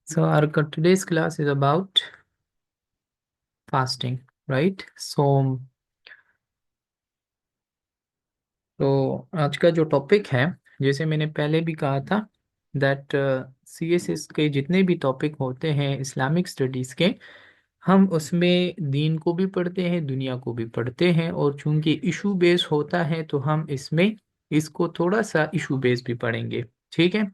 So our today's class is about fasting, right? तो आज का जो टॉपिक है, जैसे मैंने पहले भी कहा था, दैट सीएसएस के जितने भी टॉपिक होते हैं इस्लामिक स्टडीज़ के, हम उसमें दीन को भी पढ़ते हैं, दुनिया को भी पढ़ते हैं, और चूंकि इशू बेस होता है तो हम इसमें इसको थोड़ा सा इशू बेस भी पढ़ेंगे। ठीक है,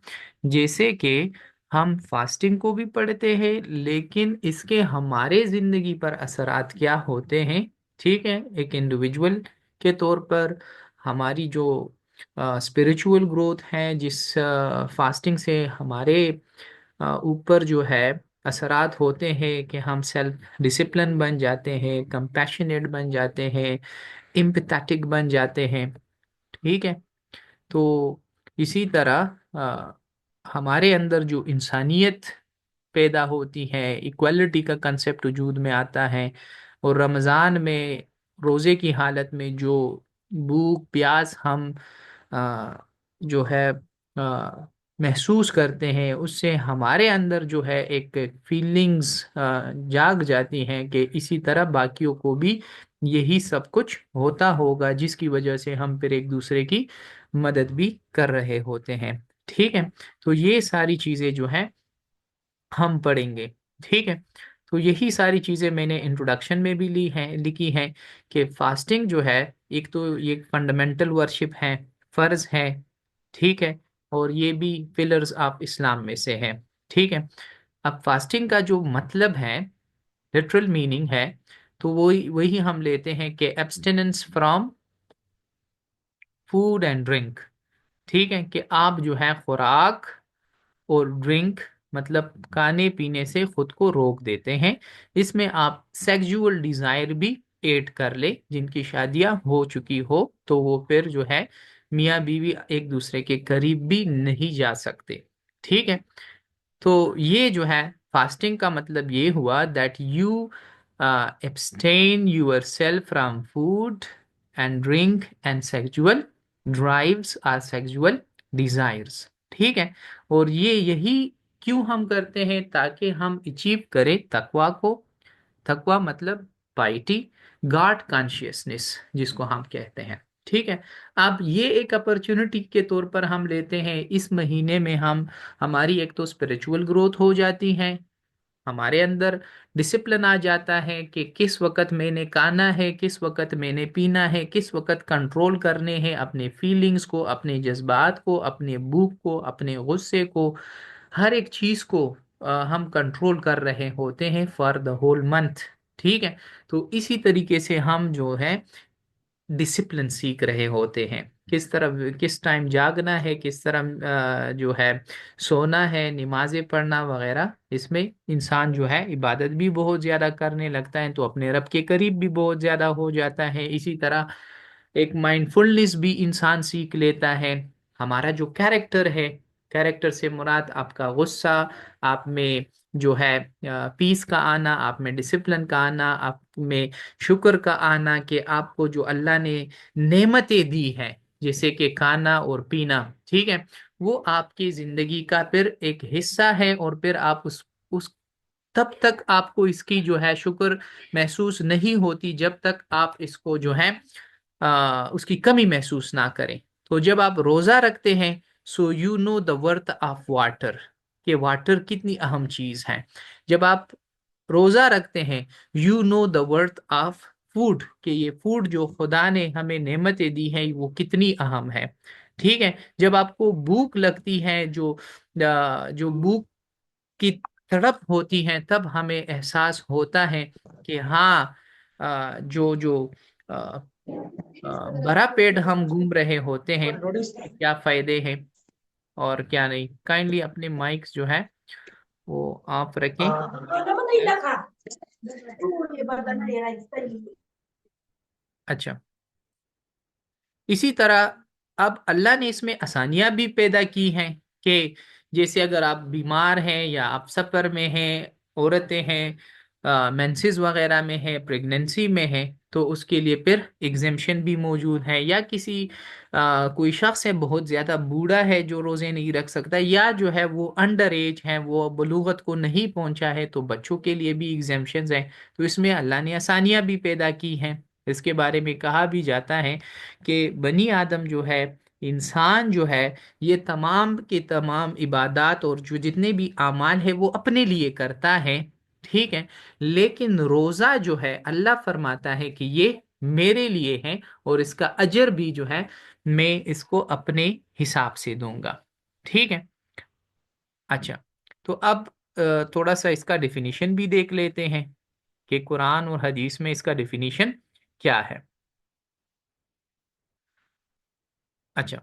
जैसे कि हम फास्टिंग को भी पढ़ते हैं, लेकिन इसके हमारे ज़िंदगी पर असरात क्या होते हैं। ठीक है, एक इंडिविजुअल के तौर पर हमारी जो स्पिरिचुअल ग्रोथ है, जिस फास्टिंग से हमारे ऊपर जो है असरात होते हैं कि हम सेल्फ डिसिप्लिन बन जाते हैं, कंपैशनेट बन जाते हैं, एम्पैथेटिक बन जाते हैं। ठीक है, तो इसी तरह हमारे अंदर जो इंसानियत पैदा होती है, इक्वलिटी का कंसेप्ट वजूद में आता है। और रमज़ान में रोज़े की हालत में जो भूख प्यास हम जो है महसूस करते हैं, उससे हमारे अंदर जो है एक फीलिंग्स जाग जाती हैं कि इसी तरह बाकियों को भी यही सब कुछ होता होगा, जिसकी वजह से हम फिर एक दूसरे की मदद भी कर रहे होते हैं। ठीक है, तो ये सारी चीज़ें जो हैं हम पढ़ेंगे। ठीक है, तो यही सारी चीज़ें मैंने इंट्रोडक्शन में भी लिखी हैं कि फास्टिंग जो है, एक तो ये फंडामेंटल वर्शिप है, फ़र्ज है। ठीक है, और ये भी पिलर्स ऑफ इस्लाम में से है। ठीक है, अब फास्टिंग का जो मतलब है, लिटरल मीनिंग है, तो वही वही हम लेते हैं कि abstinence from food and drink. ठीक है, कि आप जो है खुराक और ड्रिंक मतलब खाने पीने से खुद को रोक देते हैं। इसमें आप सेक्सुअल डिजायर भी ऐड कर ले, जिनकी शादियां हो चुकी हो तो वो फिर जो है मियाँ बीवी एक दूसरे के करीब भी नहीं जा सकते। ठीक है, तो ये जो है फास्टिंग का मतलब ये हुआ that you abstain yourself from food and drink and sexual drives or sexual desires। ठीक है, और ये यही क्यों हम करते हैं, ताकि हम अचीव करें तकवा को। तकवा मतलब पाइटी, गॉड कॉन्शियसनेस जिसको हम कहते हैं। ठीक है, अब ये एक अपॉर्चुनिटी के तौर पर हम लेते हैं। इस महीने में हम हमारी एक तो स्पिरिचुअल ग्रोथ हो जाती है, हमारे अंदर डिसिप्लिन आ जाता है कि किस वक्त मैंने खाना है, किस वक्त मैंने पीना है, किस वक्त कंट्रोल करने हैं अपने फीलिंग्स को, अपने जज्बात को, अपने भूख को, अपने गुस्से को, हर एक चीज को हम कंट्रोल कर रहे होते हैं फॉर द होल मंथ। ठीक है, तो इसी तरीके से हम जो है डिसिप्लिन सीख रहे होते हैं, किस तरह किस टाइम जागना है, किस तरह जो है सोना है, नमाजें पढ़ना वगैरह। इसमें इंसान जो है इबादत भी बहुत ज़्यादा करने लगता है, तो अपने रब के करीब भी बहुत ज़्यादा हो जाता है। इसी तरह एक माइंडफुलनेस भी इंसान सीख लेता है। हमारा जो कैरेक्टर है, कैरेक्टर से मुराद आपका गुस्सा, आप में जो है पीस का आना, आप में डिसिप्लिन का आना, आप में शुक्र का आना कि आपको जो अल्लाह ने नेमतें दी हैं, जैसे कि खाना और पीना। ठीक है, वो आपकी जिंदगी का फिर एक हिस्सा है, और फिर आप उस तब तक आपको इसकी जो है शुक्र महसूस नहीं होती जब तक आप इसको जो है उसकी कमी महसूस ना करें। तो जब आप रोजा रखते हैं, so you know the worth of water, कि वाटर कितनी अहम चीज है। जब आप रोजा रखते हैं, you know the worth of food, कि ये फूड जो खुदा ने हमें नेमतें दी है वो कितनी अहम है। ठीक है, जब आपको भूख लगती है, जो भूख की तड़प होती है, तब हमें एहसास होता है कि हाँ, जो जो भरा पेट हम घूम रहे होते हैं, क्या फायदे हैं और क्या नहीं। काइंडली अपने माइक्स जो है वो ऑफ रखें। Yes? अच्छा, इसी तरह अब अल्लाह ने इसमें आसानियां भी पैदा की हैं कि जैसे अगर आप बीमार हैं या आप सफर में हैं, औरतें हैं, मेंसेस वगैरह में है, प्रेगनेंसी में है, तो उसके लिए फिर एग्जेम्पशन भी मौजूद है। या किसी कोई शख्स है बहुत ज़्यादा बूढ़ा है जो रोज़े नहीं रख सकता, या जो है वो अंडर एज है, वो बलूगत को नहीं पहुंचा है, तो बच्चों के लिए भी एग्जेम्पशंस हैं। तो इसमें अल्लाह ने आसानियाँ भी पैदा की हैं। इसके बारे में कहा भी जाता है कि बनी आदम जो है, इंसान जो है, ये तमाम के तमाम इबादात और जो जितने भी अमाल है वो अपने लिए करता है, ठीक है। लेकिन रोजा जो है अल्लाह फरमाता है कि ये मेरे लिए है, और इसका अजर भी जो है मैं इसको अपने हिसाब से दूंगा, ठीक है। अच्छा, तो अब थोड़ा सा इसका डिफिनीशन भी देख लेते हैं कि कुरान और हदीस में इसका डिफिनीशन क्या है। अच्छा,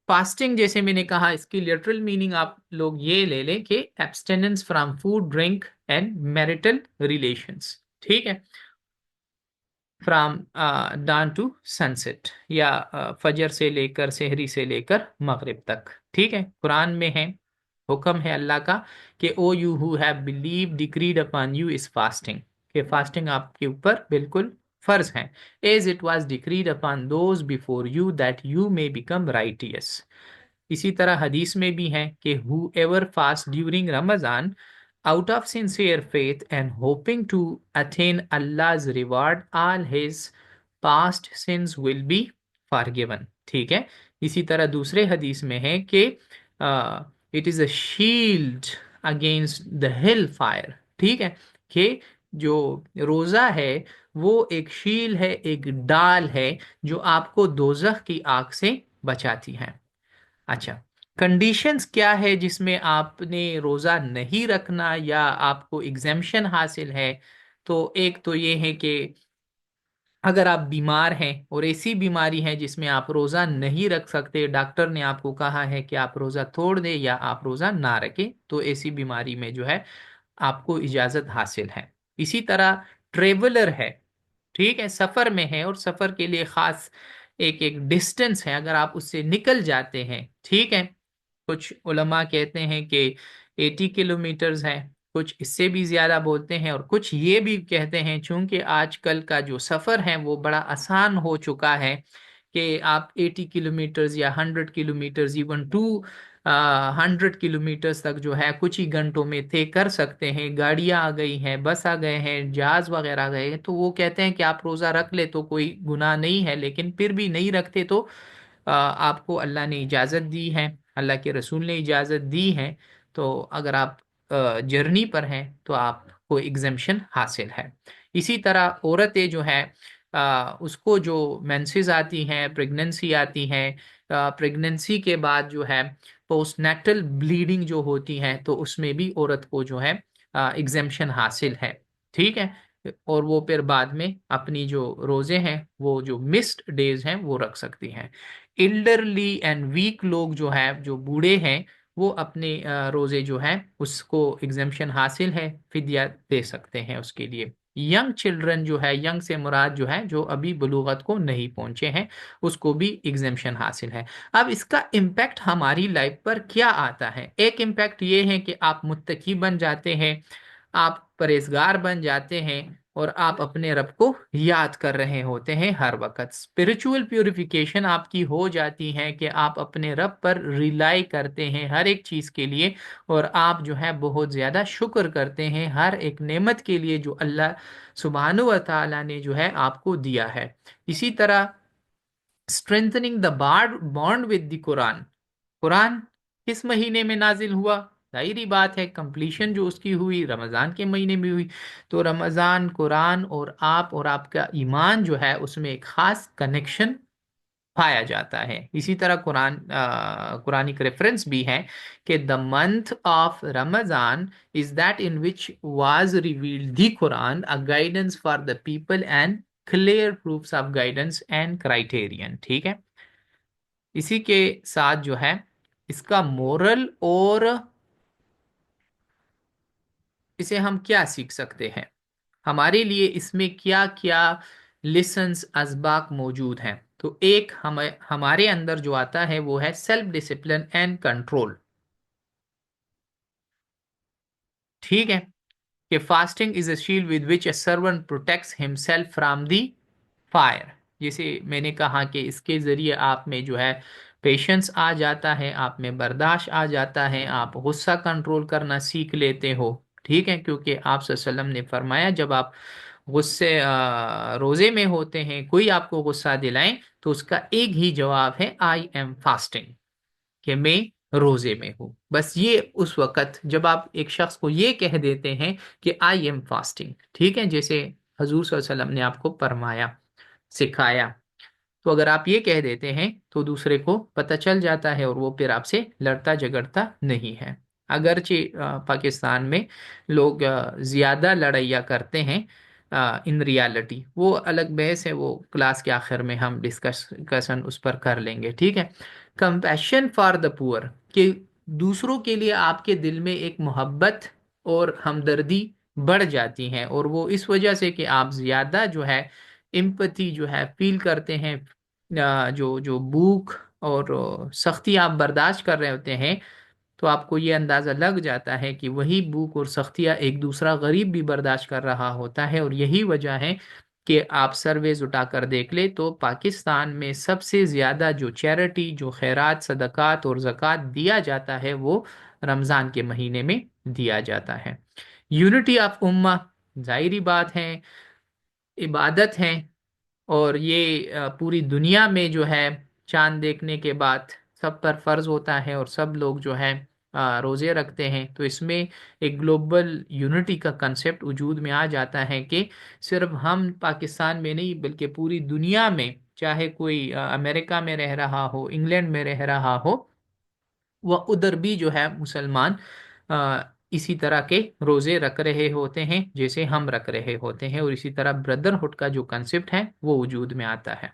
फास्टिंग जैसे मैंने कहा, इसकी लिटरल मीनिंग आप लोग ये ले लें कि abstinence from food, drink and marital relations, ठीक है। फ्रॉम डान टू सनसेट, या फजर से लेकर, सहरी से लेकर मगरिब तक, ठीक है। कुरान में है, हुक्म है अल्लाह का कि O you who have believe decreed upon you is fasting, कि फास्टिंग आपके ऊपर बिल्कुल फर्ज है। As it was decreed upon those before you that you may become righteous. इसी तरह हदीस में भी है कि whoever fast during Ramzan out of sincere faith and hoping to attain Allah's reward, all his past sins will be forgiven, ठीक है। इसी तरह दूसरे हदीस में है कि it is a shield against the hill fire, ठीक है, कि जो रोजा है वो एक शील है, एक डाल है जो आपको दोजख की आग से बचाती है। अच्छा, कंडीशंस क्या है जिसमें आपने रोजा नहीं रखना या आपको एग्जेम्पशन हासिल है। तो एक तो ये है कि अगर आप बीमार हैं और ऐसी बीमारी है जिसमें आप रोजा नहीं रख सकते, डॉक्टर ने आपको कहा है कि आप रोजा तोड़ दें या आप रोजा ना रखें, तो ऐसी बीमारी में जो है आपको इजाजत हासिल है। इसी तरह ट्रेवलर है, ठीक है, सफर में है और सफर के लिए खास एक एक डिस्टेंस है, अगर आप उससे निकल जाते हैं, ठीक है। कुछ उलमा कहते हैं कि 80 किलोमीटर्स है, कुछ इससे भी ज्यादा बोलते हैं, और कुछ ये भी कहते हैं चूंकि आजकल का जो सफर है वो बड़ा आसान हो चुका है कि आप 80 किलोमीटर्स या 100 किलोमीटर्स, इवन 100 किलोमीटर्स तक जो है कुछ ही घंटों में तय कर सकते हैं। गाड़ियां आ गई हैं, बस आ गए हैं, जहाज वगैरह आ गए हैं, तो वो कहते हैं कि आप रोजा रख ले तो कोई गुनाह नहीं है। लेकिन फिर भी नहीं रखते तो आपको अल्लाह ने इजाज़त दी है, अल्लाह के रसूल ने इजाज़त दी है। तो अगर आप जर्नी पर हैं तो आपको एग्जेम्पशन हासिल है। इसी तरह औरतें जो है उसको जो मेंसेस आती हैं, प्रेगनेंसी आती है, प्रेगनेंसी के बाद जो है पोस्टनेटल ब्लीडिंग जो होती है, तो उसमें भी औरत को जो है एग्जेम्पशन हासिल है, ठीक है। और वो फिर बाद में अपनी जो रोजे हैं, वो जो मिस्ड डेज हैं वो रख सकती हैं। इल्डरली एंड वीक लोग जो है, जो बूढ़े हैं, वो अपने रोजे जो है उसको एग्जेम्पशन हासिल है, फिदिया दे सकते हैं उसके लिए। यंग चिल्ड्रन जो है, यंग से मुराद जो है जो अभी बलूगत को नहीं पहुंचे हैं, उसको भी एग्जेम्पशन हासिल है। अब इसका इम्पैक्ट हमारी लाइफ पर क्या आता है? एक इम्पैक्ट ये है कि आप मुत्तकी बन जाते हैं, आप परहेजगार बन जाते हैं, और आप अपने रब को याद कर रहे होते हैं हर वक्त। स्पिरिचुअल प्यूरिफिकेशन आपकी हो जाती है कि आप अपने रब पर रिलाई करते हैं हर एक चीज़ के लिए, और आप जो है बहुत ज़्यादा शुक्र करते हैं हर एक नेमत के लिए जो अल्लाह सुब्हानहू व तआला ने जो है आपको दिया है। इसी तरह strengthening the bond with the Quran. Quran किस महीने में नाजिल हुआ? जाहिर बात है कंप्लीशन जो उसकी हुई रमज़ान के महीने में हुई। तो रमज़ान, कुरान और आप और आपका ईमान जो है उसमें एक खास कनेक्शन पाया जाता है। इसी तरह कुरानिक रेफरेंस भी है कि the month of Ramzan is that in which was revealed the Quran, a guidance for the people and clear proofs of guidance and criterion, ठीक है। इसी के साथ जो है इसका मोरल, और इसे हम क्या सीख सकते हैं, हमारे लिए इसमें क्या क्या लेसन्स असबाक मौजूद हैं। तो एक हमारे अंदर जो आता है वो है सेल्फ डिसिप्लिन एंड कंट्रोल, ठीक है। कि fasting is a shield with which a servant protects himself from the fire. जैसे मैंने कहा कि इसके जरिए आप में जो है पेशेंस आ जाता है, आप में बर्दाश्त आ जाता है, आप गुस्सा कंट्रोल करना सीख लेते हो। ठीक है, क्योंकि आप वसल्लम ने फरमाया जब आप गुस्से रोजे में होते हैं, कोई आपको गुस्सा दिलाए तो उसका एक ही जवाब है आई एम फास्टिंग, कि मैं रोजे में हूँ। बस ये उस वक्त जब आप एक शख्स को ये कह देते हैं कि आई एम फास्टिंग, ठीक है, जैसे हजूर सल्लल्लाहु अलैहि वसल्लम ने आपको फरमाया, सिखाया, तो अगर आप ये कह देते हैं तो दूसरे को पता चल जाता है और वो फिर आपसे लड़ता झगड़ता नहीं है। अगरचे पाकिस्तान में लोग ज्यादा लड़ाइयाँ करते हैं, इन रियलिटी वो अलग बहस है, वो क्लास के आखिर में हम डिस्कशन उस पर कर लेंगे। ठीक है, कंपैशन फॉर द पुअर, कि दूसरों के लिए आपके दिल में एक मोहब्बत और हमदर्दी बढ़ जाती है, और वो इस वजह से कि आप ज्यादा जो है एम्पैथी जो है फील करते हैं, जो जो भूख और सख्ती आप बर्दाश्त कर रहे होते हैं, तो आपको ये अंदाज़ा लग जाता है कि वही भूख और सख्तियाँ एक दूसरा गरीब भी बर्दाश्त कर रहा होता है। और यही वजह है कि आप सर्वेज उठाकर देख ले तो पाकिस्तान में सबसे ज़्यादा जो चैरिटी, जो खैरात, सदक़ात और ज़कात दिया जाता है वो रमज़ान के महीने में दिया जाता है। यूनिटी ऑफ उम्मा, जाहिरी बात है, इबादत है, और ये पूरी दुनिया में जो है चांद देखने के बाद सब पर फर्ज होता है और सब लोग जो है रोजे रखते हैं, तो इसमें एक ग्लोबल यूनिटी का कंसेप्ट वजूद में आ जाता है कि सिर्फ हम पाकिस्तान में नहीं बल्कि पूरी दुनिया में, चाहे कोई अमेरिका में रह रहा हो, इंग्लैंड में रह रहा हो, वह उधर भी जो है मुसलमान इसी तरह के रोजे रख रहे होते हैं जैसे हम रख रहे होते हैं, और इसी तरह ब्रदरहुड का जो कंसेप्ट है वो वजूद में आता है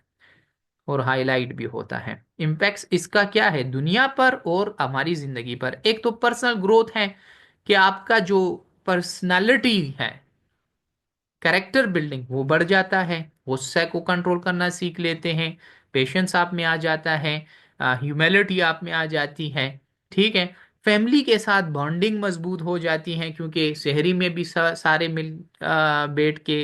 और हाईलाइट भी होता है। इम्पैक्ट इसका क्या है दुनिया पर और हमारी जिंदगी पर? एक तो पर्सनल ग्रोथ है कि आपका जो पर्सनालिटी है, कैरेक्टर बिल्डिंग, वो बढ़ जाता है, गुस्से को कंट्रोल करना सीख लेते हैं, पेशेंस आप में आ जाता है, ह्यूमिलिटी आप में आ जाती है। ठीक है, फैमिली के साथ बॉन्डिंग मजबूत हो जाती है, क्योंकि शहरी में भी सारे मिल बैठ के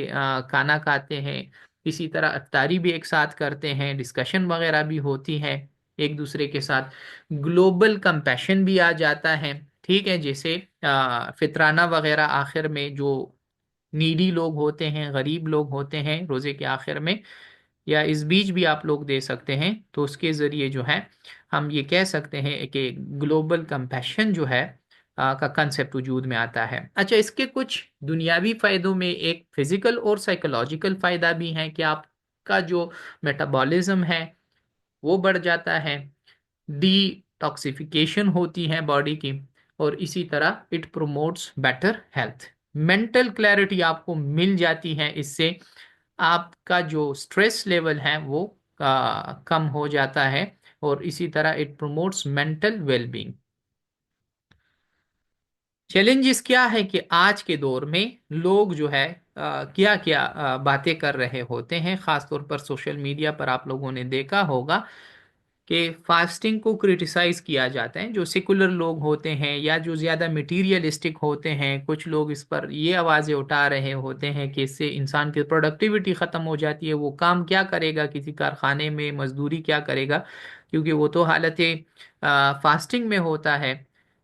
खाना खाते हैं, इसी तरह अफ्तारी भी एक साथ करते हैं, डिस्कशन वगैरह भी होती है एक दूसरे के साथ, ग्लोबल कंपैशन भी आ जाता है। ठीक है, जैसे फितराना वगैरह आखिर में जो नीडी लोग होते हैं, गरीब लोग होते हैं, रोजे के आखिर में या इस बीच भी आप लोग दे सकते हैं, तो उसके जरिए जो है हम ये कह सकते हैं कि ग्लोबल कंपैशन जो है का कंसेप्ट वजूद में आता है। अच्छा, इसके कुछ दुनियावी फायदों में एक फिजिकल और साइकोलॉजिकल फायदा भी है कि आपका जो मेटाबॉलिज्म है वो बढ़ जाता है, डिटॉक्सिफिकेशन होती है बॉडी की, और इसी तरह it promotes better health, mental clarity आपको मिल जाती है इससे, आपका जो स्ट्रेस लेवल है वो कम हो जाता है, और इसी तरह it promotes mental wellbeing. Challenges क्या है कि आज के दौर में लोग जो है क्या क्या बातें कर रहे होते हैं, खासतौर पर सोशल मीडिया पर आप लोगों ने देखा होगा कि फास्टिंग को क्रिटिसाइज किया जाता है। जो सेकुलर लोग होते हैं या जो ज़्यादा मटीरियलिस्टिक होते हैं, कुछ लोग इस पर ये आवाज़ें उठा रहे होते हैं कि इससे इंसान की प्रोडक्टिविटी ख़त्म हो जाती है, वो काम क्या करेगा, किसी कारखाने में मजदूरी क्या करेगा, क्योंकि वो तो हालत फास्टिंग में होता है,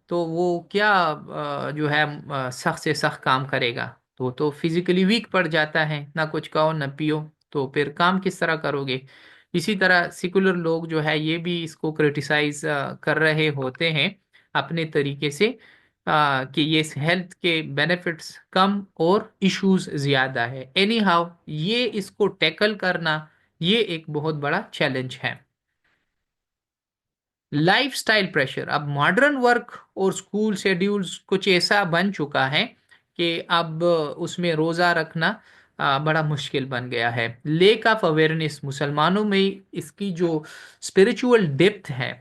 तो वो क्या जो है सख्त से सख्त काम करेगा, तो फिजिकली वीक पड़ जाता है, ना कुछ खाओ ना पियो, तो फिर काम किस तरह करोगे। इसी तरह सिकुलर लोग जो है ये भी इसको क्रिटिसाइज कर रहे होते हैं अपने तरीके से, कि ये हेल्थ के बेनिफिट्स कम और इश्यूज ज्यादा है। एनी हाउ ये इसको टैकल करना ये एक बहुत बड़ा चैलेंज है। लाइफस्टाइल प्रेशर, अब मॉडर्न वर्क और स्कूल शेड्यूल्स कुछ ऐसा बन चुका है कि अब उसमें रोज़ा रखना बड़ा मुश्किल बन गया है। लेक ऑफ अवेयरनेस, मुसलमानों में इसकी जो स्पिरिचुअल डेप्थ है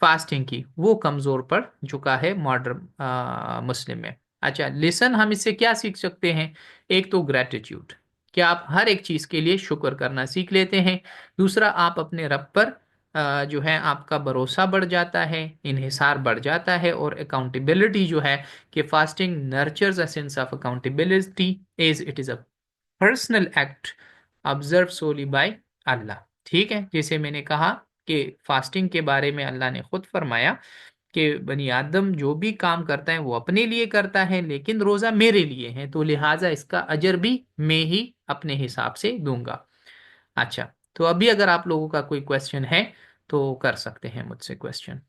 फास्टिंग की वो कमज़ोर पड़ चुका है मॉडर्न मुस्लिम में। अच्छा, लेसन हम इससे क्या सीख सकते हैं? एक तो ग्रेटिट्यूड, कि आप हर एक चीज़ के लिए शुक्र करना सीख लेते हैं। दूसरा, आप अपने रब पर जो है आपका भरोसा बढ़ जाता है, इन्हिसार बढ़ जाता है, और अकाउंटेबिलिटी जो है कि fasting nurtures a sense of accountability as it is a personal act observe solely by Allah. ठीक है, जैसे मैंने कहा कि फास्टिंग के बारे में अल्लाह ने खुद फरमाया कि बनी आदम जो भी काम करता है वो अपने लिए करता है, लेकिन रोजा मेरे लिए है, तो लिहाजा इसका अजर भी मैं ही अपने हिसाब से दूंगा। अच्छा, तो अभी अगर आप लोगों का कोई क्वेश्चन है तो कर सकते हैं मुझसे क्वेश्चन।